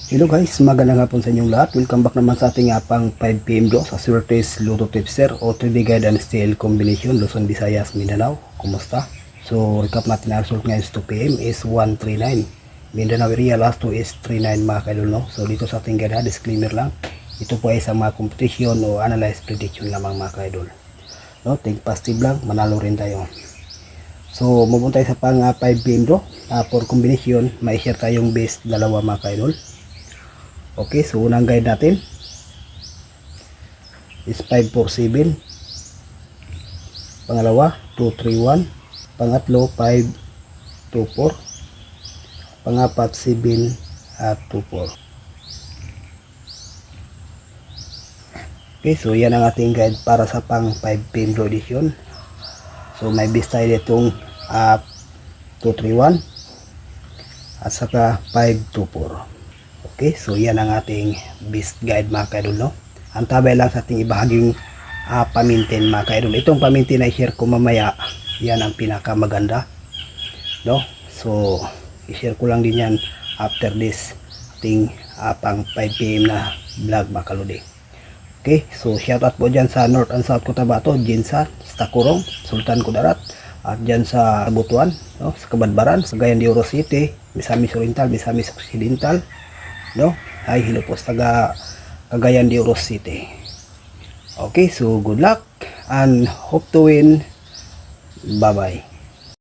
Hello guys, magandang hapon sa inyong lahat. Welcome back naman sa ating pang 5pm draw sa Swertes Lotto Tipster o 3D Guide and Steel Combination Luzon, Visayas, Mindanao. Kumusta? So recap natin ang result ngayon 2pm is 139. Mindanao area last 2 is 39 mga kaidol, no? So dito sa ating guide, disclaimer lang. Ito po ay sa mga competition o analyze prediction lamang mga kaidol. No, think positive lang, manalo rin tayo. So move on tayo sa pang 5pm draw. For combination, may share tayong base dalawa mga kaidol. Okay, so unang guide natin is 547, pangalawa 231, pangatlo 524, pangapat 7 at 24. Okay, so yan ang ating guide para sa pang 5pm draw edition. So may base tayo ditong 231 at saka 524. Okay, so yan ang ating best guide mga kaidol, no? Ang tabay lang sa ating ibahaging pamintin mga kaidol. Itong pamintin ay share ko mamaya. Yan ang pinaka maganda, no? So i-share ko lang din yan after this ating pang 5pm na vlog mga kaludi. Okay, so shout out po dyan sa North and South Cotabato, Jinsan, Takurong, Sultan Kudarat, at dyan sa Butuan, no? Sa Kabadbaran, sa Cagayan de Oro City, Misamis Oriental, Misamis Occidental, no? Ay hello po sa Cagayan de Oro City. Okay, so good luck and hope to win. Bye bye.